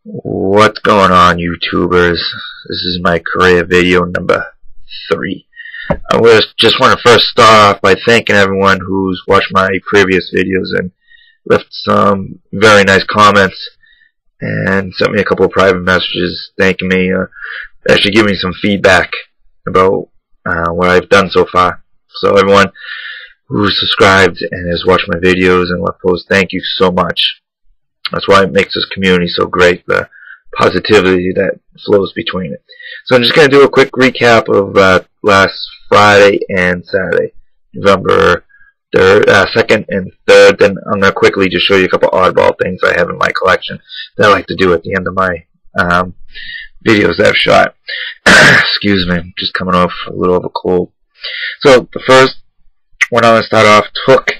What's going on, YouTubers? This is my career video number 3. I just want to first start off by thanking everyone who's watched my previous videos and left some very nice comments and sent me a couple of private messages thanking me, actually giving me some feedback about what I've done so far. So everyone who's subscribed and has watched my videos and left posts, thank you so much. That's why it makes this community so great, the positivity that flows between it. So I'm just going to do a quick recap of last Friday and Saturday, November 2nd and 3rd. Then I'm going to quickly just show you a couple oddball things I have in my collection that I like to do at the end of my videos that I've shot. Excuse me, I'm just coming off a little of a cold. So the first one I'm going to start off took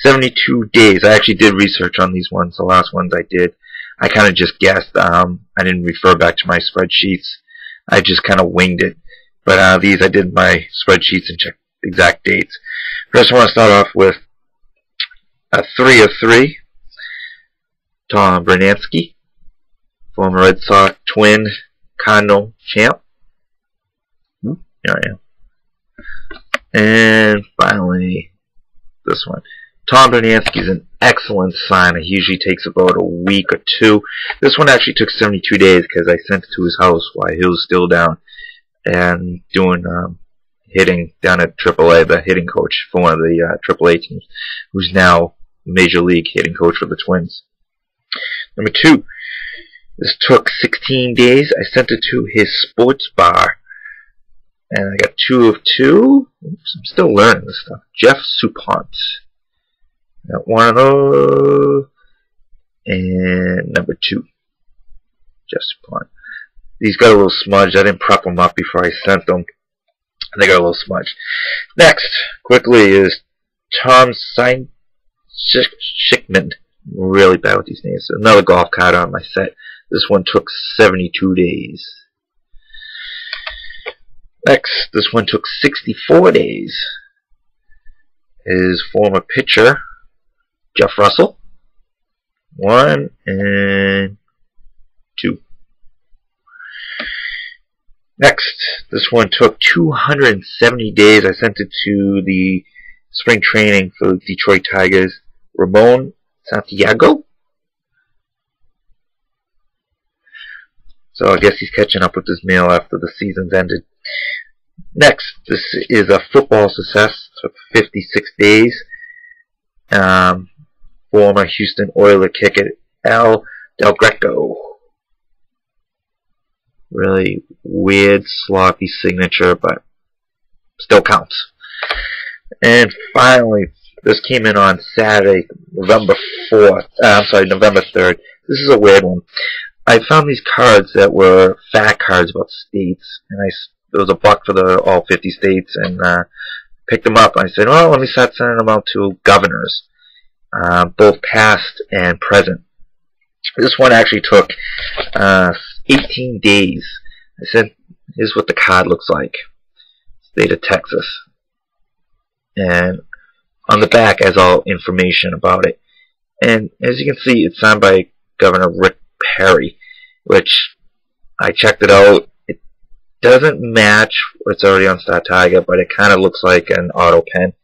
72 days. I actually did research on these ones. The last ones I did, I kind of just guessed. I didn't refer back to my spreadsheets. I just kind of winged it. But these I did my spreadsheets and checked exact dates. First I want to start off with a 3 of 3. Tom Brunansky, former Red Sox Twin Cardinal champ. Here I am. And finally, this one. Tom Brunansky is an excellent sign. It usually takes about a week or 2. This one actually took 72 days because I sent it to his house while he was still down and doing hitting down at AAA, the hitting coach for one of the AAA teams, who's now Major League hitting coach for the Twins. Number 2, this took 16 days. I sent it to his sports bar, and I got 2 of 2. Oops, I'm still learning this stuff. Jeff Supont. Got 1 of those. And number 2, Jeff Supont. These got a little smudged. I didn't prep them up before I sent them. They got a little smudged. Next, quickly, is Tom Schickman. Really bad with these names. Another golf card on my set. This one took 72 days. Next, this one took 64 days. His former pitcher, Jeff Russell. 1 and 2. Next, this one took 270 days. I sent it to the spring training for the Detroit Tigers, Ramon Santiago. So I guess he's catching up with his mail after the season's ended. Next, this is a football success. Took 56 days. Former Houston Oiler kicker Al Del Greco. Really weird, sloppy signature, but still counts. And finally, this came in on Saturday, November 4th. November 3rd. This is a weird one. I found these cards that were fact cards about states, and there was a buck for all 50 states, and picked them up. I said, well, let me start sending them out to governors, both past and present. This one actually took 18 days. I said, here's what the card looks like. State of Texas. And on the back has all information about it. And as you can see, it's signed by Governor Rick Perry, which I checked it out. It doesn't match what's already on Star Tiger, but it kind of looks like an auto pen.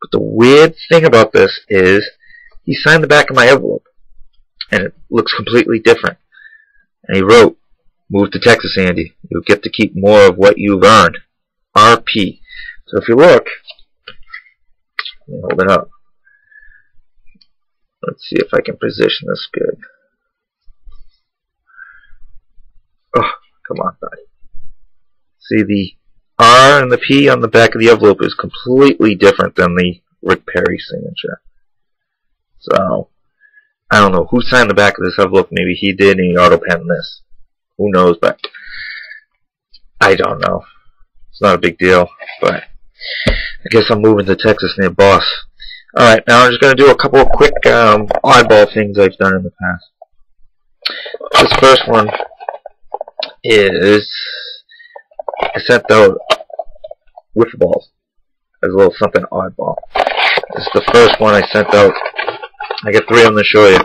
But the weird thing about this is he signed the back of my envelope, and it looks completely different. And he wrote, "Move to Texas, Andy. You'll get to keep more of what you've earned. RP." So if you look, let me hold it up. Let's see if I can position this good. Oh, come on, buddy. See, the R and the P on the back of the envelope is completely different than the Rick Perry signature. So, I don't know who signed the back of this envelope. Maybe he did and he auto-penned this. Who knows, but I don't know. It's not a big deal, but I guess I'm moving to Texas near Boss. Alright, now I'm just going to do a couple of quick oddball things I've done in the past. This first one is I sent out wiffle balls as a little something oddball. This is the first one I sent out. I got 3 of them to show you.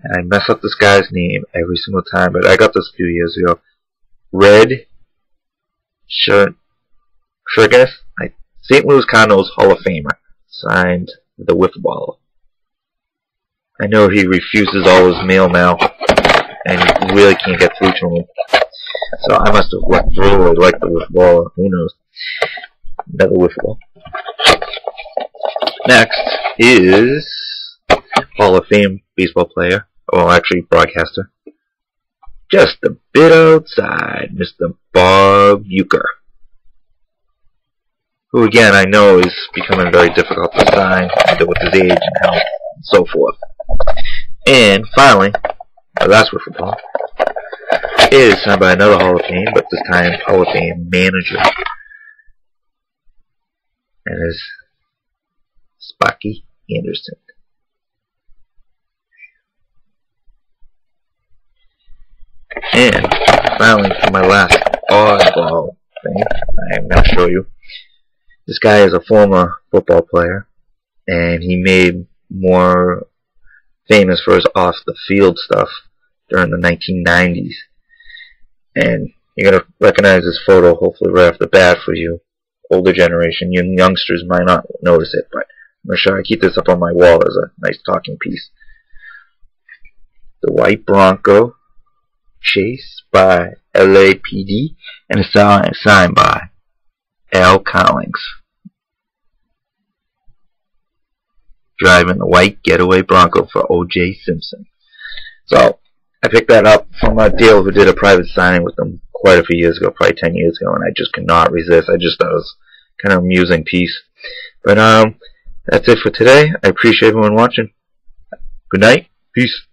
And I mess up this guy's name every single time, but I got this a few years ago. Red Sugarness, St. Louis Cardinals Hall of Famer, signed the wiffle baller. I know he refuses all his mail now, and you really can't get through to him. So I must have really liked the wiffle baller. Who knows? Another wiffle ball. Next is Hall of Fame baseball player, well, actually broadcaster, just a bit outside, Mr. Bob Uecker, who again I know is becoming very difficult to sign with his age and health and so forth. And finally, the last wiffle ball is signed by another Hall of Fame, but this time Hall of Fame manager, and is Sparky Anderson. And finally, for my last oddball thing, I am going to show you. This guy is a former football player, and he made more famous for his off-the-field stuff during the 1990s. And you're going to recognize this photo, hopefully right off the bat for you older generation. You youngsters might not notice it, but I'm going to show you. I keep this up on my wall as a nice talking piece. The white Bronco, chased by LAPD, and it's signed by Al Collins, driving the white getaway Bronco for O.J. Simpson. So I picked that up from a dealer who did a private signing with them quite a few years ago, probably 10 years ago, and I just could not resist. I just thought it was kind of an amusing piece. But that's it for today. I appreciate everyone watching. Good night. Peace.